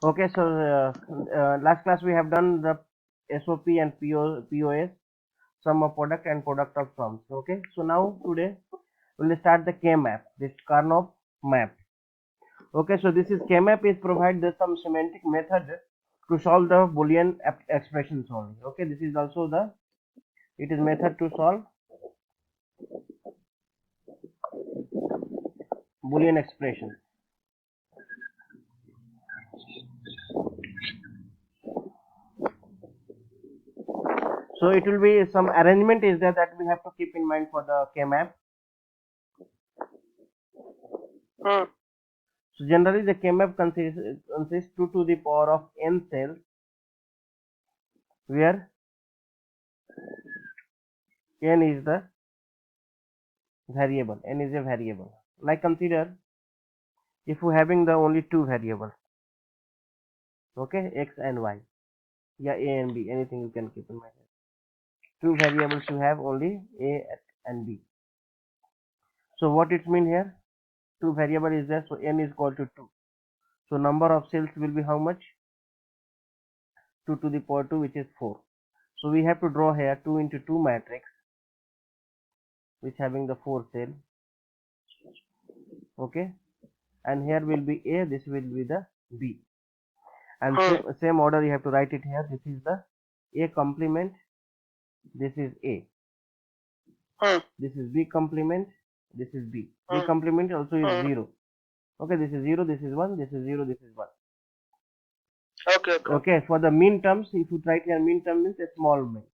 Okay, so last class we have done the SOP and POS, sum of product and product of sums. Okay, so now today we'll start the K-map, this Karnaugh map. Okay, so this is K-map is provide the some semantic method to solve the Boolean expressions only. Okay, this is also the it is method to solve Boolean expressions. So it will be some arrangement is there that we have to keep in mind for the K-map. So generally the K-map consists 2 to the power of n cells where n is the variable, n is a variable. Like consider if we having the only two variables, okay, x and y, yeah, a and b, anything you can keep in mind. Two variables you have only a and b. So what it mean here? Two variable is there, so n is equal to 2. So number of cells will be how much? 2 to the power 2, which is 4. So we have to draw here 2 into 2 matrix, which having the 4 cell, okay, and here will be a, this will be the b, and same order you have to write it here. This is the a complement, this is a, this is b complement, this is b. B complement also is 0. Okay, this is 0, this is 1, this is 0, this is 1. Okay, for the mean terms, if you write here mean term means a small mean.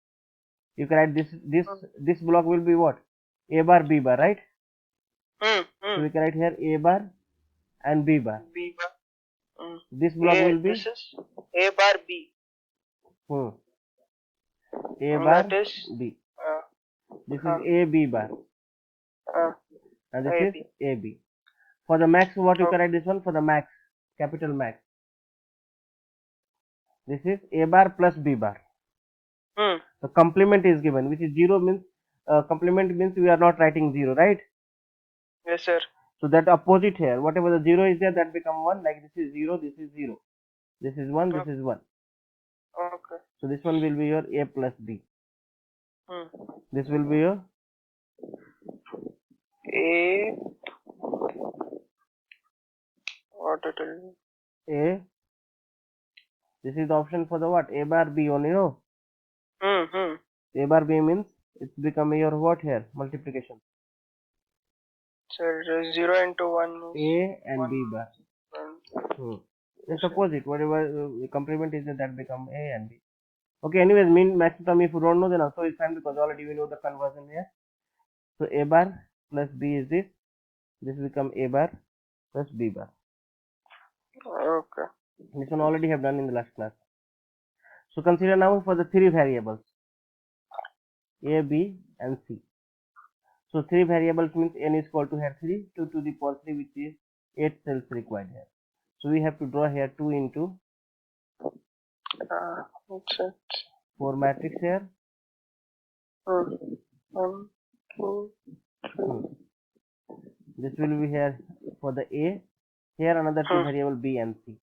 You can write this block will be what? A bar, B bar, right? So we can write here A bar and B bar. This block will be This is A bar B. A bar That is B. This is A B bar. And this is A B. For the max, what you can write this one? For the max, capital max. This is A bar plus B bar. The complement is given, which is 0 means complement means we are not writing 0, right? Yes, sir. So that opposite here, whatever the 0 is there, that become 1. Like this is 0, this is 0. This is 1, this is 1. Okay. So this one will be your A plus B. This will be your A. What it will be? A. This is the option for the what? A bar B only, no? A bar B means it's become your what here? Multiplication. Sir, 0 into 1 is A and 1. B bar. Just opposite. Whatever complement is there, that become A and B. Okay, anyways, mean max term if you don't know, then also it's fine because already we know the conversion here. So A bar plus B is this. This become A bar plus B bar. Okay. This one already have done in the last class. So consider now for the three variables A, B and C. So three variables means n is equal to here 3, 2 to the power 3, which is 8 cells required here. So we have to draw here 2 into 4 matrix here. 1, 2, 3. This will be here for the A. Here another two variable B and C.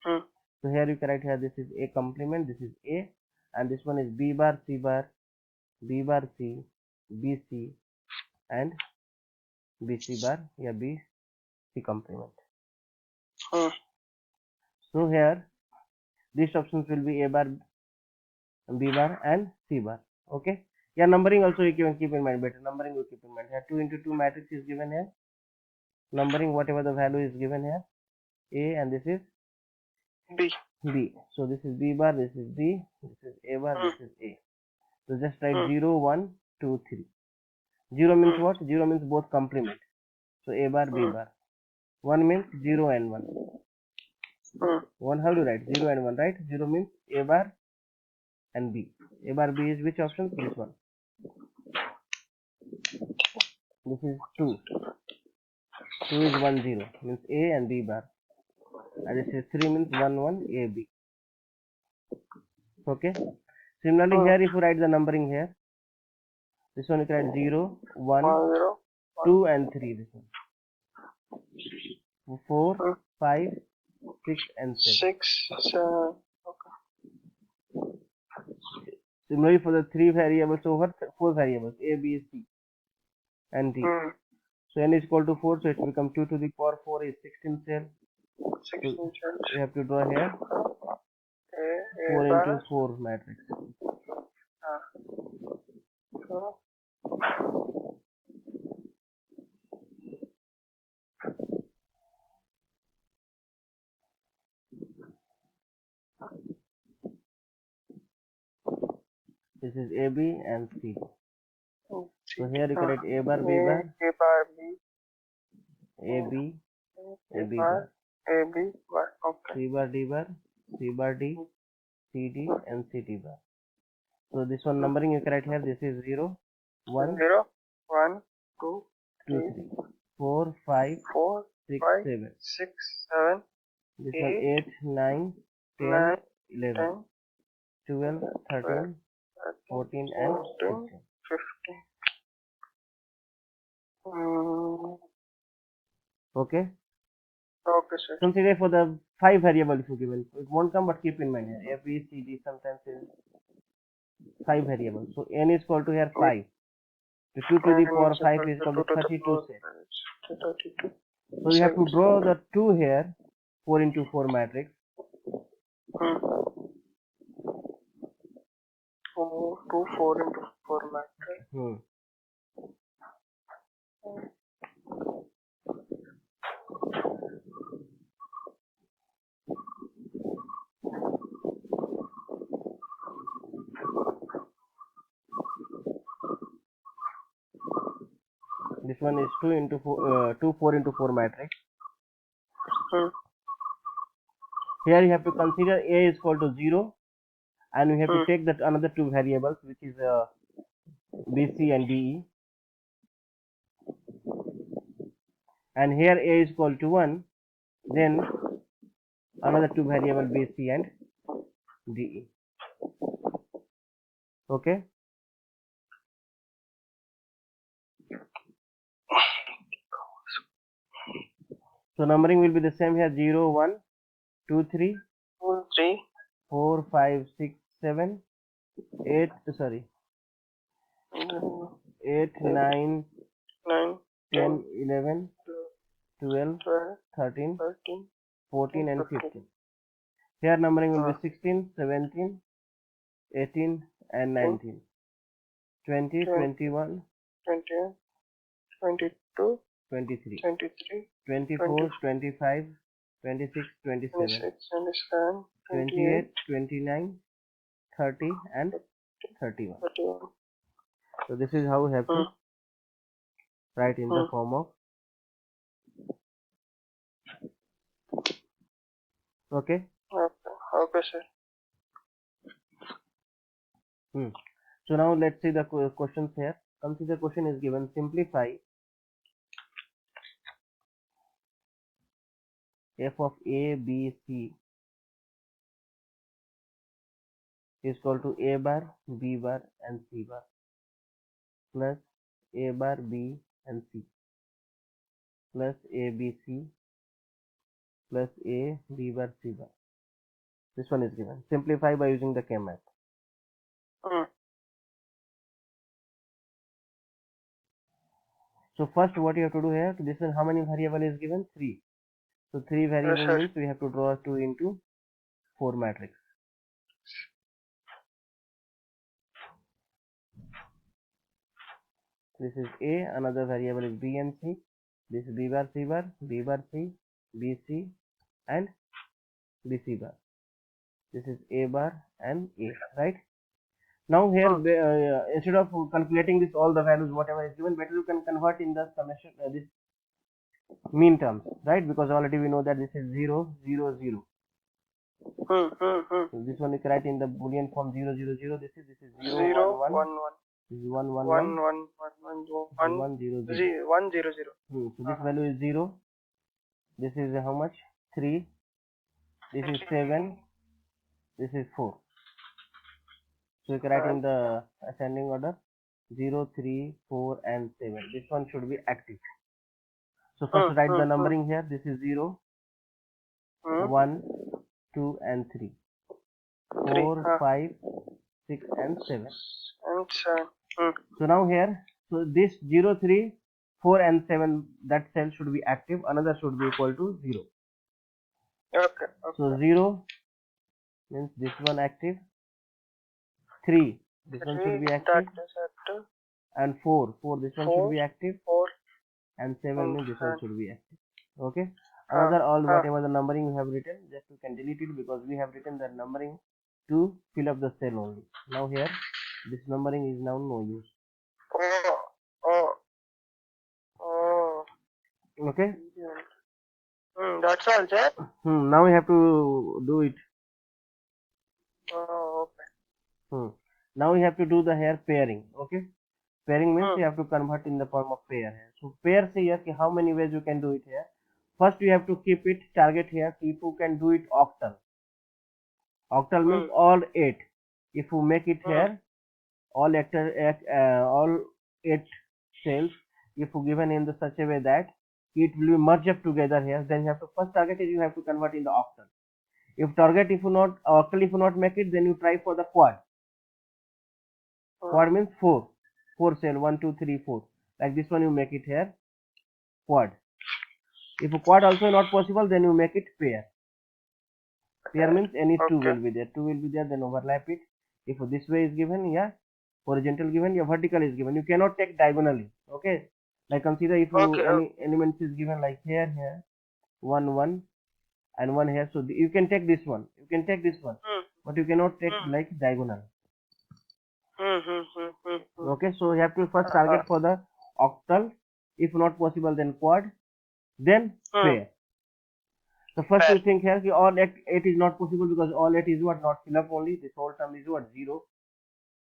So here you can write here this is A complement, this is A, and this one is B bar, C bar, B bar C, B C, and B C bar, yeah, B C complement. So here these options will be A bar, B bar and C bar. Okay, yeah, numbering also you can keep in mind, better numbering you keep in mind. Here 2 into 2 matrix is given here, numbering whatever the value is given here, A, and this is B. So this is B bar, this is B, this is A bar, this is A. So just write 0, 1, 2, 3. 0 means what? 0 means both complement. So A bar, B bar. 1 means 0 and 1. 1, how do you write? 0 and 1, right? 0 means A bar and B. A bar, B is which option? This one. This is 2. 2 is 1, 0. Means A and B bar. And this is 3 means 1, 1, A, B. Okay. Similarly here if you write the numbering here, this one you can write 0, 1, 2 and 3. This one. 4, 5, 6 and 7. 6, 7. Okay. Similarly for the 3 variables over 4 variables A, B, C and D. Hmm. So n is equal to 4, so it will become 2 to the power 4 is 16 cell. 16 So cells. we have to draw here A 4 bar. into 4 matrix. So, This is A, B and C. So here you uh, correct A bar, B bar, A bar, B, A, B, A, A B bar, bar, A, B bar. Okay. C bar, D bar, C bar, D, C, D and C, D bar. So this one numbering you correct here, this is 0, 1, 0, 1, 2, 2, 3, 3, 4, 5, 4, 6, 5, 7. 6, 7, This 8, one 8, 9, 10, 9, 11, 10, 12, 12, 13, 13, 14 and 14, 15. 15. Mm, Okay. okay, sir. Consider for the 5 variables if you given. It won't come, but keep in mind here. A, B, C, D sometimes is 5 variables. So n is equal to here 5. So 2 to the And power it's 5 equal is to equal 2 to to the 32 power cells. 32 So we have to cells. draw the 2 here, 4 into 4 matrix. Hmm. 4 into 4 matrix. This one is 2 into 4, 2 4 into 4 matrix. Hmm. Here you have to consider A is equal to 0 and we have to Hmm. take that another 2 variables which is B, C and D, E. And here A is equal to 1, then another 2 variable B, C and D, E. Okay. So numbering will be the same here 0, 1, 2, 3, 2, 3, 4, 5, 6, 7, 8, sorry, 8, 9, 9, 10, 10, 11, 12, 12, 13, 13, 14 and 15. 15. Here numbering will Uh, be 16, 17, 18 and 10, 19, 20, 20, 21, 21, 22, 23, 23, 24, 25, 26, 27, 26, 27, 28, 28, 29, 30 and 31. 31. So this is how we have to write in the form of. Okay. Okay, sir. So now let's see the questions here. Consider question is given. Simplify f of a, b, c is equal to a bar, b bar and c bar plus a bar, b and c plus a, b, c plus a, b bar, c bar. This one is given. Simplify by using the K-map. So first what you have to do here, this one how many variable is given? 3. So 3 variable sir. means we have to draw 2 into 4 matrix. This is A, another variable is B and C. This is B bar, C bar, B bar, C, B, C and B, C bar. This is A bar and A, right? Now here, instead of calculating this all the values, whatever is given, better you can convert in the summation, this mean terms, right? Because already we know that this is 0, 0, 0. So this one is write in the Boolean form 0, 0, 0. This is 0, 1, 1. This is 1, 1, 1. 1, 0, 0. 1, 0, 0. So this value is 0. This is how much? 3. This is 7. This is 4. So you can write in the ascending order 0, 3, 4 and 7. This one should be active. So first write the numbering here. This is 0. Hmm. 1, 2 and 3, 3. 4, 5, 6 and 7. And 7. Hmm. So now here, so this 0, 3, 4 and 7, that cell should be active, another should be equal to 0. Okay. So Okay. 0 means this one active, 3 this one 3. should be That active, is active. and 4 this one should 4. be active, 4. and 7 And means this one 7. should be active. Okay, Huh. another all Huh. whatever the numbering you have written, just you can delete it because we have written the numbering to fill up the cell only. Now here this numbering is now no use. Oh. Oh. Oh. Okay. That's all, sir. Now we have to do it. Oh, okay. Now we have to do the here pairing. Okay, pairing means Hmm. you have to convert in the form of pair here. So pair say here how many ways you can do it here. First you have to keep it target here. If you can do it octal. Octal means Hmm. all 8. If you make it Hmm. here all all 8 cells, if you given in the such a way that it will be merged up together here, then you have to first target is you have to convert in the octal. If target if you not octal if you not make it, then you try for the quad. Quad means 4 cell 1 2 3 4, like this one you make it here quad. If a quad also not possible, then you make it pair. Pair means any two Okay. will be there. Two will be there, then overlap it. If this way is given, yeah, horizontal given, yeah, vertical is given. You cannot take diagonally. Okay. Like consider if you Okay. any elements is given like here, 1, and 1 here. So you can take this one. You can take this one, Hmm. but you cannot take Hmm. like diagonal. Hmm. Hmm. Hmm. Hmm. Hmm. Okay. So you have to first target for the octal. If not possible, then quad, then pair. The first you think here all 8 is not possible because all 8 is what not fill up only. This whole term is what 0.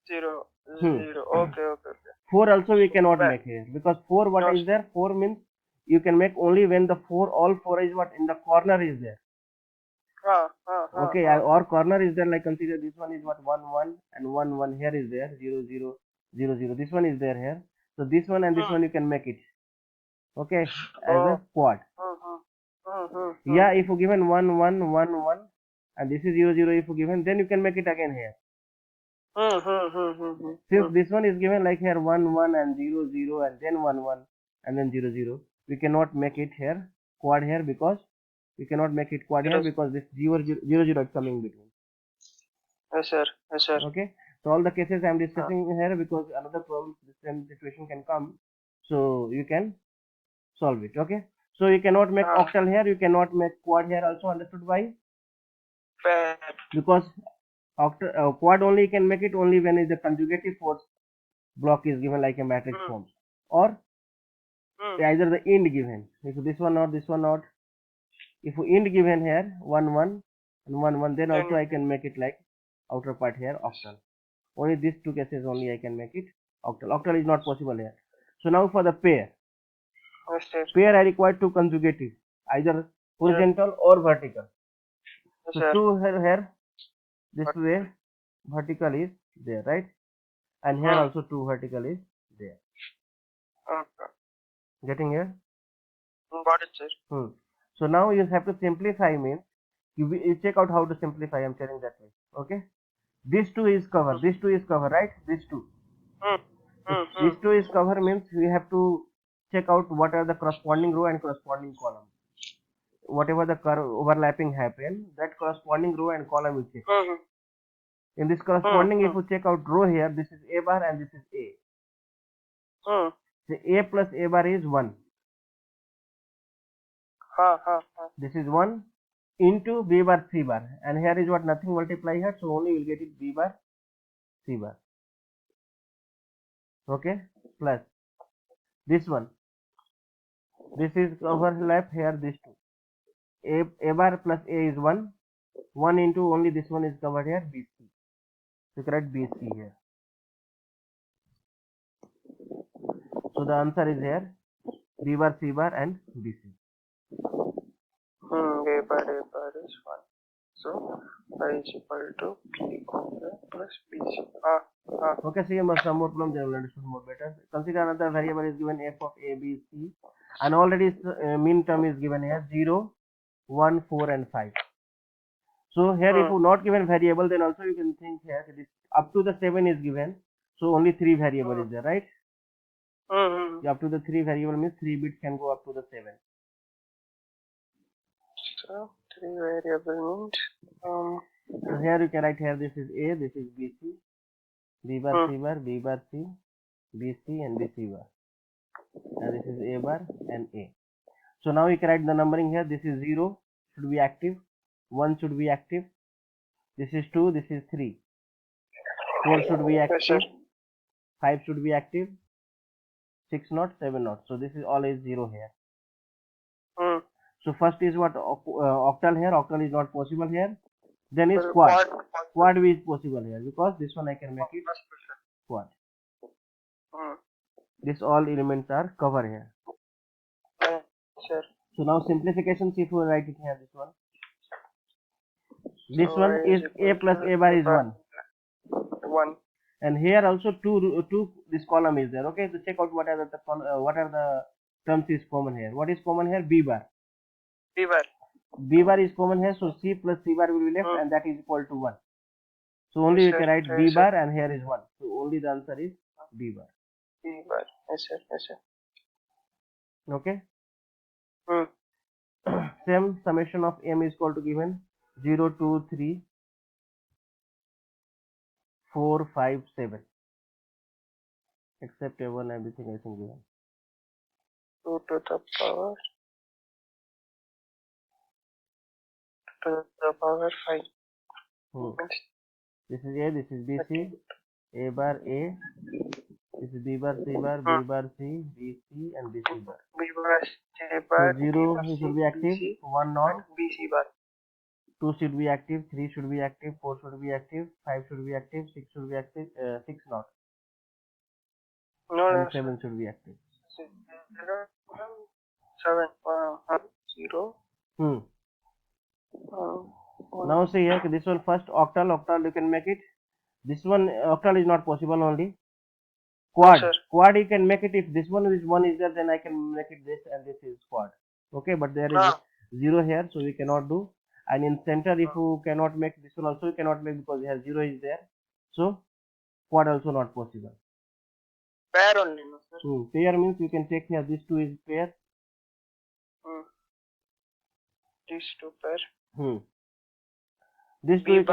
0. Hmm. 0. Okay. Okay. Okay. 4 also we cannot Well, make here because 4 what no. is there? 4 means you can make only when the 4 all 4 is what in the corner is there. Okay, or corner is there, like consider this one is what 1 1 and 1 1 here is there 0 0 0 0. This one is there here. So this one and this one you can make it. Okay, as a quad. Yeah, if you given 1 1 1 1 and this is 0 0 if you given, then you can make it again here. Since this one is given like here 1 1 and 0 0 and then 1 1 and then 0 0, we cannot make it here quad here because we cannot make it quad here because this 0 0 0 is coming between. Yes, sir. Yes, sir. Okay, so all the cases I am discussing here because another problem, the same situation can come, so you can solve it. Okay, so you cannot make octal here, you cannot make quad here also. Understood why? Because quad only can make it only when is the conjugative force block is given like a matrix form, or either the end given. If this one not, this one not. If end given here 1 1 and 1 1, then also I can make it like outer part here octal. Only these two cases only I can make it octal. Octal is not possible here. So now for the pair. Pair I require two conjugative, either horizontal or vertical. So two here this way vertical is there, right? And here also two vertical is there. Getting here? Got it, sir. So now you have to simplify means you check out how to simplify. I'm telling that way. Okay. This two is cover. This two is cover, right? This two. This two is cover means we have to check out what are the corresponding row and corresponding column. Whatever the overlapping happen, that corresponding row and column will check. In this corresponding, if you check out row here, this is A bar and this is A. So A plus A bar is 1. This is 1 into B bar C bar, and here is what nothing multiply here, so only will get it B bar C bar. Okay, plus this one. This is overlap here, this two. A bar plus A is 1. 1 into only this one is covered here, BC. So correct BC here. So the answer is here B bar, C bar and BC. A bar is 1. So I is equal to P plus BC. Okay, see some more problem, they will understand more better. Consider another variable is given f of A, B, C, and already mean term is given here 0, 1, 4 and 5. So here if you not given variable, then also you can think here that up to the 7 is given, so only 3 variable is there, right? Up to the 3 variable means 3 bits can go up to the 7. So 3 variable means So here you can write here this is A, this is BC, B bar, C bar, B bar, C, BC and BC bar, and this is A bar and A. So now you can write the numbering here. This is 0 should be active, 1 should be active, this is 2, this is 3, 4 should be active, 5 should be active, 6 not, 7 not. So this is all is 0 here. So first is what octal here, octal is not possible here. Then is quad. Quad is possible here because this one I can make it quad. This all elements are cover here. So now simplifications if we write it here, this one. This one is A plus A bar is 1. 1. And here also two this column is there. Okay, so check out what are the terms is common here. What is common here? B bar. B bar. B bar is common here, so C plus C bar will be left, and that is equal to 1. So only you can write B bar, and here is 1. So only the answer is B bar. B bar. Yes sir. Yes sir. Okay. Same summation of M is equal to given 0, 2, 3, 4, 5, 7. Except A1, everything I think given. 2 to the power 5. This is A, this is BC, A bar A, this is B bar, C bar, B bar C, BC and BC bar. B bar, C bar, so 0 should be active, 1 not, BC bar. 2 should be active, 3 should be active, 4 should be active, 5 should be active, 6 should be active, 6 not. No, and 7 should be active. 7, 0. Now see here, this one first octal you can make it. This one octal is not possible only. Quad, quad you can make it if this one is there, then I can make it this and this is quad. Okay, but there is 0 here, so we cannot do. And in center, if you cannot make this one also, you cannot make because here 0 is there. So quad also not possible. Pair only, no sir. Pair means you can take here, this 2 is pair. These 2 pair. This 2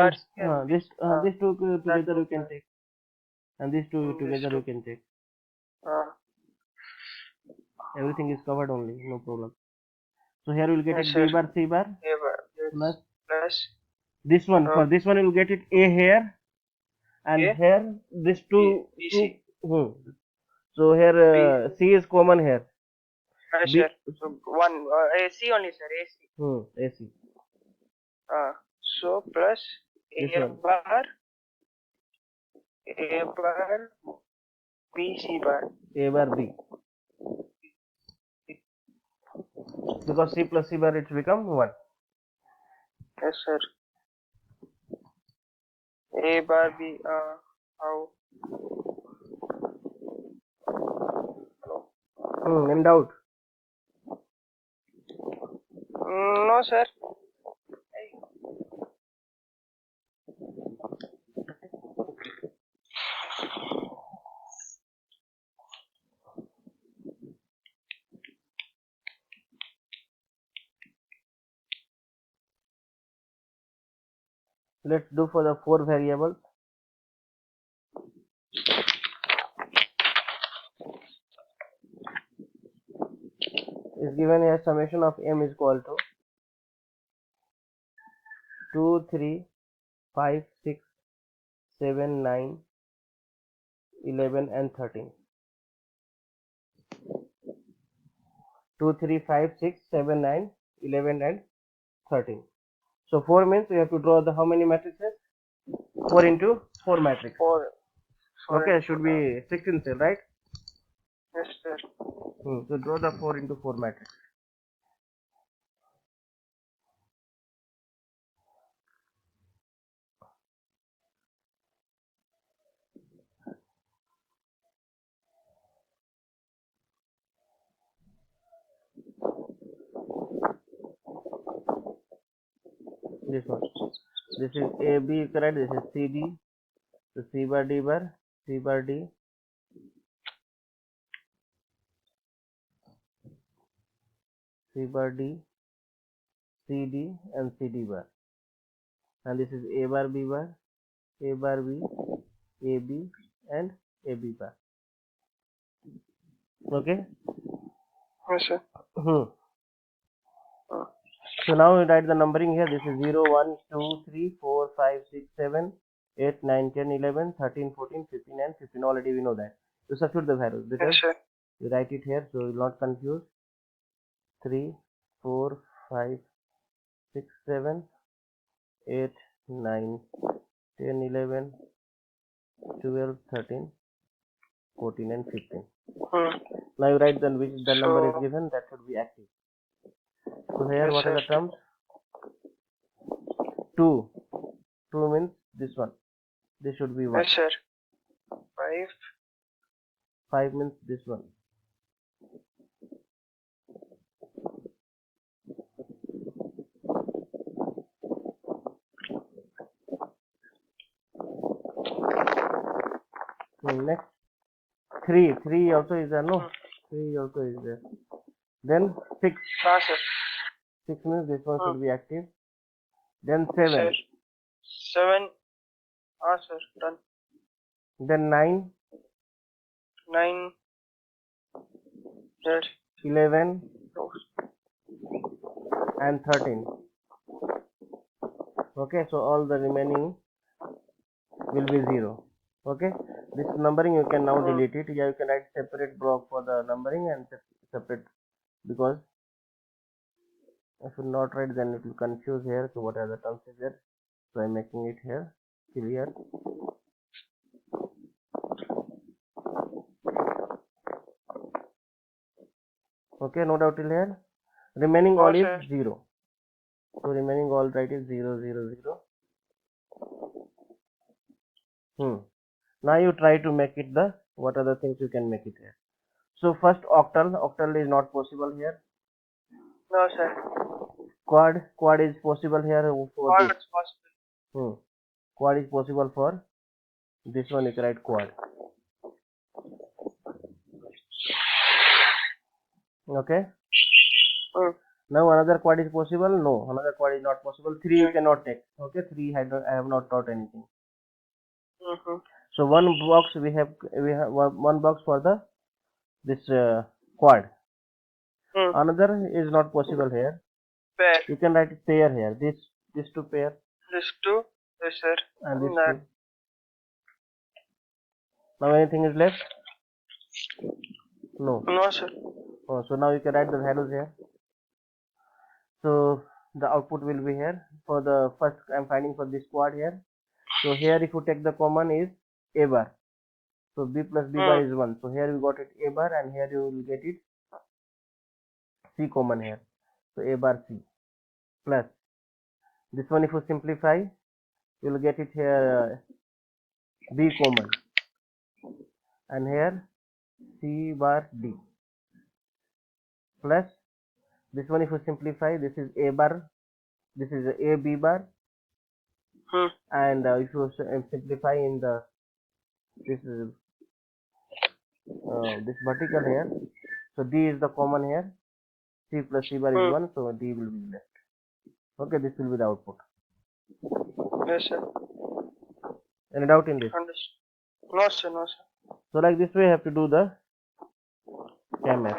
this 2 together you can take, and these 2 together you can take. Everything is covered only, no problem. So here we will get it B bar, C bar, plus this one. For this one you will get it A here, and here this 2. So here C is common here. Sir. So 1 AC only, sir. AC. AC. So plus A bar, B, C bar. A bar B. Because C plus C bar it's become 1. Yes sir. A bar B. How? In doubt? No sir. Let's do for the 4 variables. Is given here summation of M is equal to 2, 3, 5, 6, 7, 9, 11 and 13. 2, 3, 5, 6, 7, 9, 11 and 13. So 4 means we have to draw the how many matrices? 4 into 4 matrix. 4. Okay, should be 16 cell, right? Yes sir. So draw the 4 into 4 matrix. this one. This is AB, correct? This is CD. So C bar D bar, C bar D, C bar D, CD and CD bar. And this is A bar B bar, A bar B, AB and AB bar. Okay? Yes, sir. So now we write the numbering here. This is 0, 1, 2, 3, 4, 5, 6, 7, 8, 9, 10, 11, 13, 14, 15 and 15. Already we know that. You substitute the values. Yes, Because sir. you write it here so you will not confuse. 3, 4, 5, 6, 7, 8, 9, 10, 11, 12, 13, 14 and 15. Now you write then which the number is given, that should be active. So here Yes, what are the sir. terms? 2. 2 means this one. This should be 1. Yes, sir. 5. 5 means this one. Next 3. 3 also is there, no? 3 also is there. Then 6. Ah, sir. 6 means this one should be active. Then Yes, 7. sir. 7. Ah, sir. Done. Then 9, 9. Yes. 11 Oh. and 13. Okay, so all the remaining will be 0. Okay, this numbering you can now delete it. Yeah, you can write separate block for the numbering and separate, because if you not write then it will confuse here. So what are the terms is there? So I'm making it here clear. Okay, no doubt till here. Remaining all is sir. 0. So remaining all right is 0, 0, 0. Now you try to make it the, what are the things you can make it here. So first octal is not possible here. No, sir. Quad is possible here for this. What's possible? Quad is possible for this one. You can write quad. Okay. Now another quad is possible. No, another quad is not possible. 3 you cannot take. Okay, 3 I have not taught anything. So one box we have one box for the this quad. Another is not possible here. Pair. You can write pair here. This two pair. This two. Yes, sir. And this two. Now anything is left? No. No, sir. Oh, so now you can write the values here. So the output will be here. For the first, I'm finding for this quad here. So here if you take the common is A bar. So B plus B bar is 1. So here we got it A bar, and here you will get it C common here. So A bar C plus this one. If you simplify, you will get it here B common, and here C bar D plus this one. If you simplify, this is A bar, this is A B bar, and if you simplify in the this is this vertical here, so D is the common here. C plus C bar is 1, so D will be left. Okay, this will be the output. Yes, sir. Any doubt in this? No, sir. No, sir. So like this way you have to do the KMS.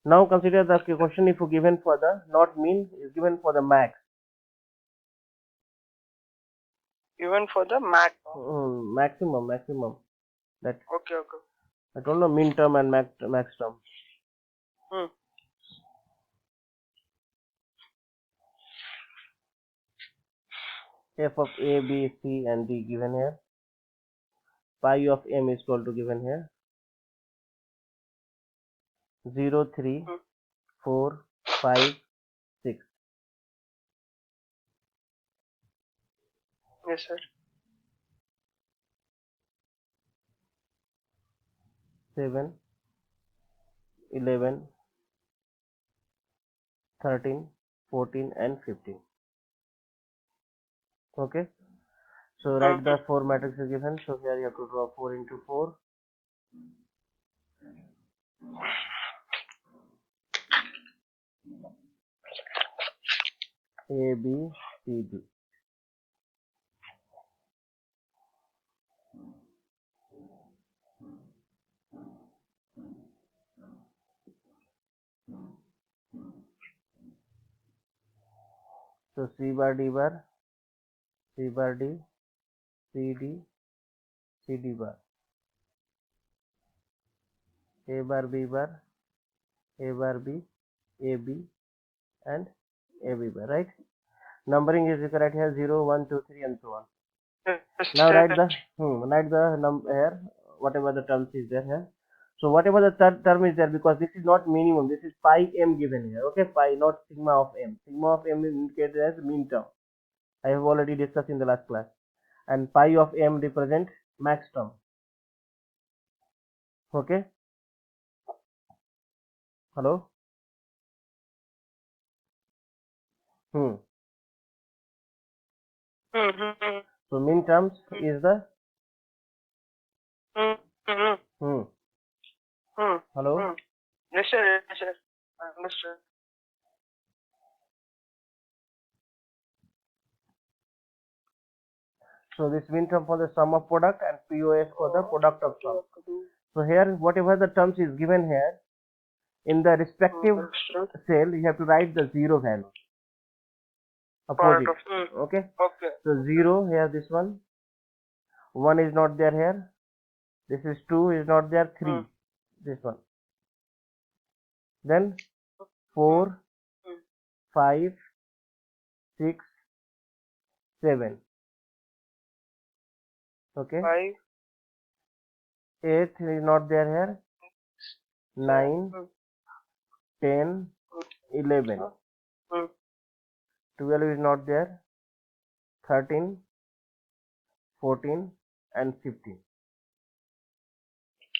Now consider the question if given for the not mean is given for the max. Given for the max. Maximum. That. Okay. I don't know min term and max term. F of A, B, C and D given here. Pi of M is equal to given here. 0, 3, 4, 5, 6. Yes, sir. 7, 11, 13, 14 and 15. Okay, so write the 4 matrices given. So here you have to draw 4 into 4. A, B, C, D. So C bar, D bar, C bar, D, C, D, C, D bar, A bar, B bar, A bar, B, A, B and A, B bar, right? Numbering is correct here, 0, 1, 2, 3 and so on. Now write the here, whatever the terms is there here. So whatever the third term is there, because this is not minimum, this is pi m given here. Okay, pi, not sigma of m. Sigma of m is indicated as mean term. I have already discussed in the last class. And pi of m represent max term. Okay. Hello. So mean terms is the Hello. Yes, sir. Yes, sir. Understood. So this mean term for the sum of product and POS for the product of sum. So here whatever the terms is given here, in the respective cell you have to write the zero value opposite. Okay. Okay. So 0 here, this one. 1 is not there here. This is 2 is not there. 3 this one. Then 4, 5, 6, 7. Okay. 5, 8 is not there here. 9, 10, 11. 12 is not there. 13, 14 and 15.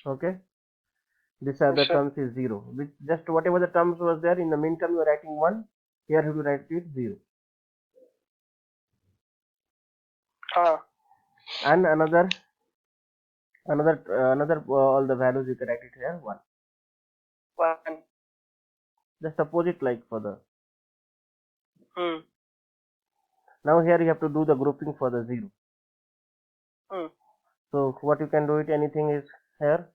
Okay. These are the Yes, sir. terms is 0. With just whatever the terms was there in the mean term you are writing 1. Here you will write it 0. And another all the values you can write it here 1. 1. Just suppose it like further. Now here you have to do the grouping for the 0. So what you can do it, anything is here.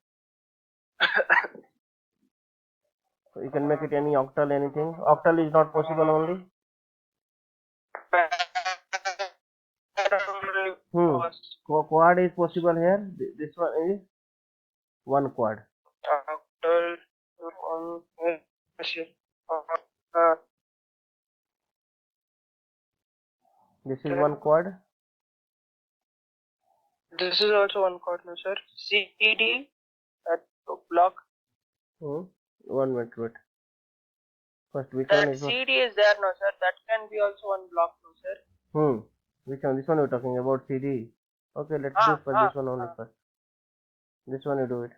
So you can make it any octal, anything. Octal is not possible only. Quad is possible here. This one is 1 quad. Octal on This is 1 quad. This is also 1 quad, no sir. CD at block. 1 minute, wait. First, which That one is CD is there, no sir. That can be also 1 block, no sir. Which one? This one you're talking about, CD. Okay, let's do for this one only first. This one you do it.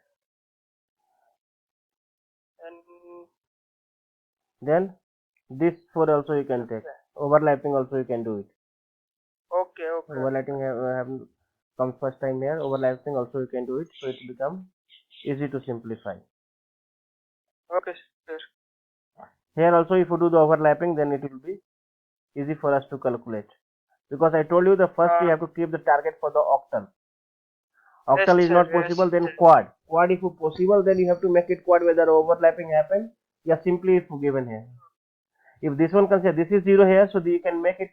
And Then this 4 also you can take. Overlapping also you can do it. okay. Overlapping comes first time here. Overlapping also you can do it. So it becomes easy to simplify. Okay, sir. Here also if you do the overlapping, then it will be easy for us to calculate. Because I told you the first we have to keep the target for the octal. Octal Yes, is sir, not yes, possible, then sir. quad. Quad if possible, then you have to make it quad whether overlapping happen. Yeah, simply if given here. If this one consider this is 0 here, so you can make it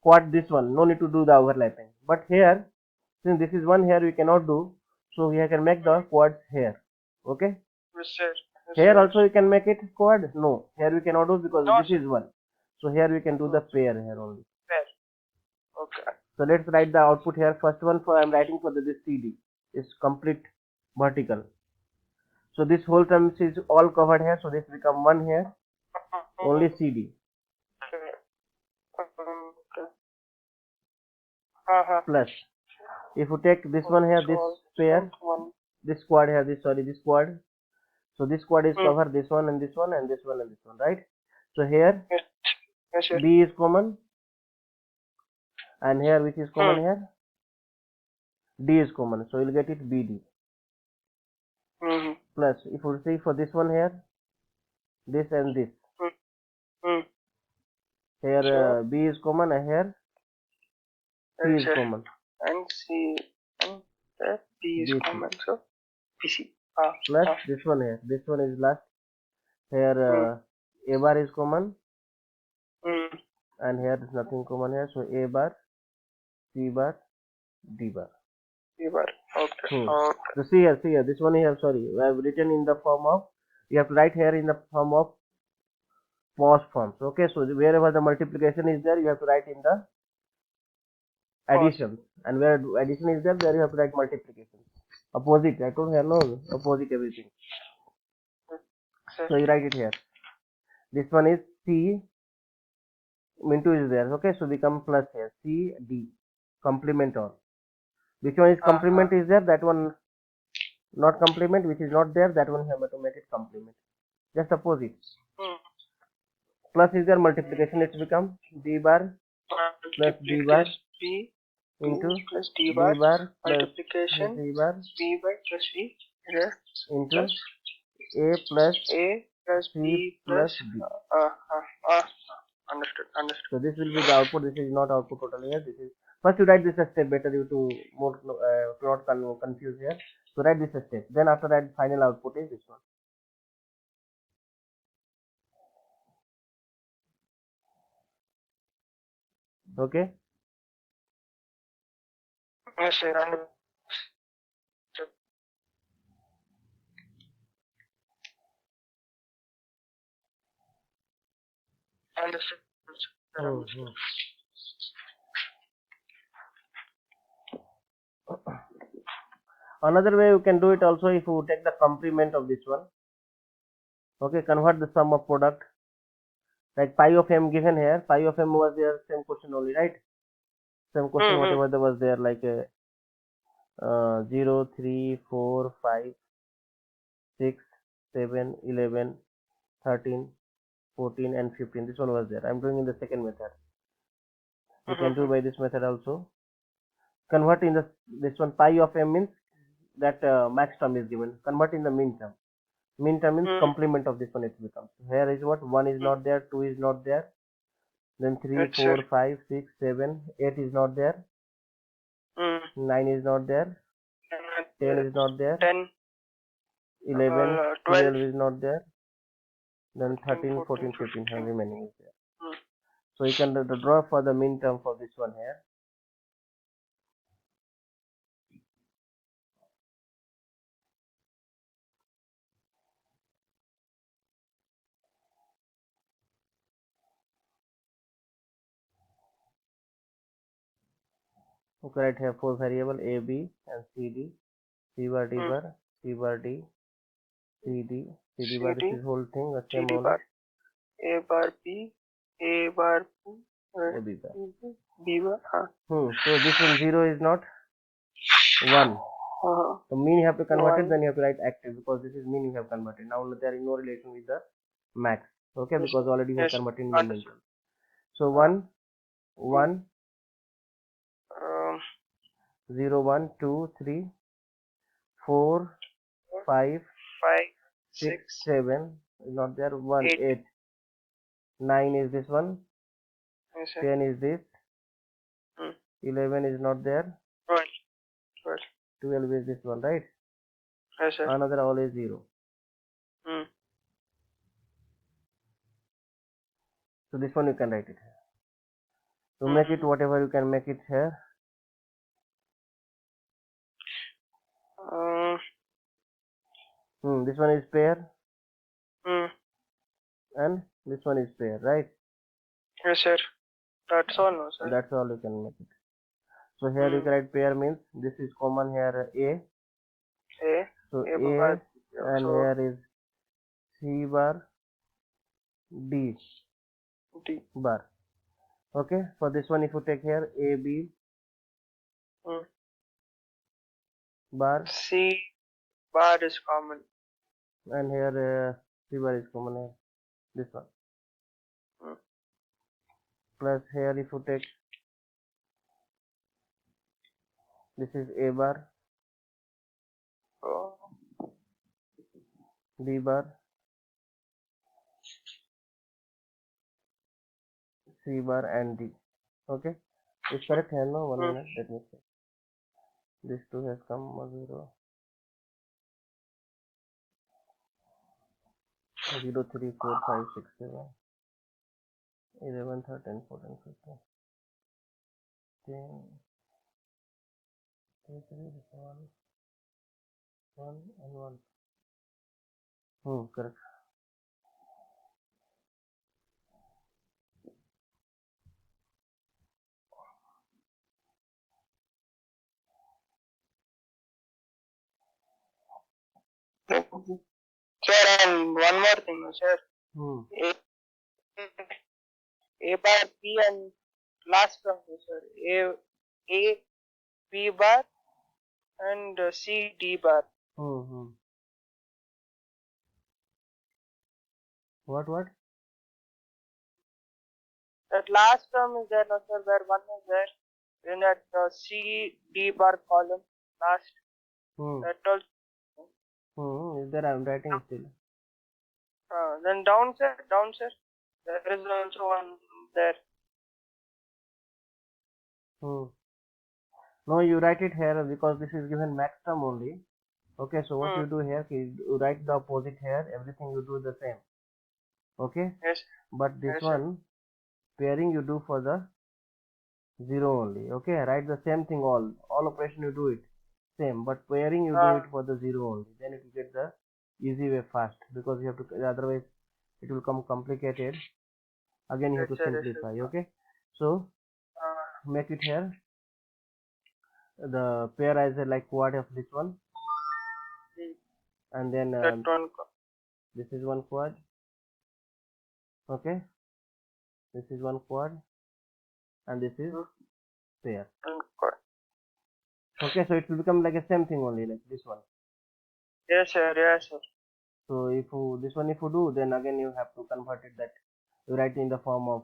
quad this one. No need to do the overlapping. But here, since this is 1 here, we cannot do. So we can make the quads here. Okay. Yes, sir. Yes, Here sir. also you can make it quad. No, here we cannot do because No, this is 1. So here we can do the pair here only. Fair. Okay. So let's write the output here. First one for I'm writing for this CD is complete vertical. So this whole term is all covered here. So this become 1 here. Only CD. Plus. If you take this one here, this pair, this quad here, this quad. So this quad is cover this one and this one and this one and this one, right? So here Yes. Yes, sir. B is common, and here which is common here? D is common. So you'll get it BD. Mm-hmm. Plus, if we see for this one here, this and this. Mm-hmm. Here So, B is common, and here C yes, is sir. common. And C and that B is BC. common. So PC. Plus this one here. This one is last. Here A bar is common, Mm. and here is nothing common here. So A bar, C bar, D bar. B bar. Okay. So see here. This one here. Sorry, I have written in the form of. You have to write here in the form of POS forms. Okay. So wherever the multiplication is there, you have to write in the addition, and where addition is there, you have to write multiplication. Opposite. I told here no opposite everything. So you write it here. This one is C into is there. Okay. So become plus here. C D complement all. Which one is complement is there? That one not complement. Which is not there? That one have to make it complement. Just opposite. Plus is there multiplication. It's become D bar plus D bar B into plus D D bar bar plus multiplication D bar B bar plus B here into plus A plus A plus C B plus plus D. Understood. So this will be the output. This is not output total here. This is first you write this a step better you to more to not confuse here. So write this a step. Then after that final output is this one. Okay. Yes, sir. Understood. Mhm. Another way you can do it also if you take the complement of this one. Okay, convert the sum of product. Like pi of m given here. Pi of m was there same question only, right? Same question whatever there was there like 0, 3, 4, 5, 6, 7, 11, 13, 14 and 15. This one was there. I'm doing in the second method. You can do by this method also. Convert in this one pi of m means that max term is given. Convert in the min term. Min term means complement of this one it becomes. Here is what 1 is not there, 2 is not there. Then 3, 4, 5, 6, 7, 8 is not there. 9 is not there. 10 is not there. 10, 11, 12, 12 is not there. Then 13, 14, 15 and remaining is there. So you can draw for the min term for this one here. Okay, right here 4 variable A, B and C, D. C bar, D bar, C bar, D, C, D, C, D bar. This is whole thing. The same only. A bar B, A bar B, A, B bar. B bar. So this one 0 is not 1. So mean you have to convert it, then you have to write active because this is mean you have converted. Now there is no relation with the max. Okay, because already you have converted in the min term. So 1, 1, 0, 1, 2, 3, 4, 5, 6, 7 is not there. 1, 8, 9 is this one. 10 is this. 11 is not there. 12 is this one, right? Yes, sir. Another all is 0. So this one you can write it here. To make it whatever you can make it here. This one is pair and this one is pair, right? Yes, sir. That's all, no, sir. That's all you can make it. So here you can write pair means this is common here A. So A and here is C bar D bar. Okay, for this one if you take here A B bar C bar is common. and here C bar is common here. This one. plus here if you take this is A bar, Oh, B bar, C bar and D. Okay, is correct here? No, 1 minute, let me check. This 2 has come 0, 0, 3, 4, 5, 6, 7, 11, 13, 14, 15, 10, 2, 3, 1 and 1. Correct. sir, and one more thing, sir. A, A bar, B, and last term, sir. A, B bar, and C, D bar. What? That last term is there, no, sir, where 1 is there. In that C, D bar column, last. That also. Is there? I'm writing still. Then down, sir. There is also one there. No, you write it here because this is given max term only. Okay, so what you do here is you write the opposite here. Everything you do the same. Okay. Yes. But this Yes, one pairing you do for the 0 only. Okay, write the same thing all operation you do it same, but pairing you do it for the 0 only. Then it will get the easy way fast, because you have to, otherwise it will come complicated. Again you have to simplify. Okay, so make it here the pair as a like quad of this one, and then this is one quad. Okay, this is one quad and this is pair. Okay, so it will become like a same thing only, like this one. Yes, sir. Yes, sir. So if you this one if you do, then again you have to convert it, that you write in the form of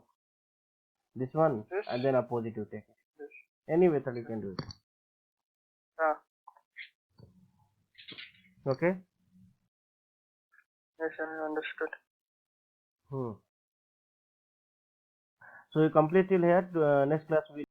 this one, and then opposite you take it. Any method you can do it. Okay. Yes, sir. Understood. So you complete till here. Next class we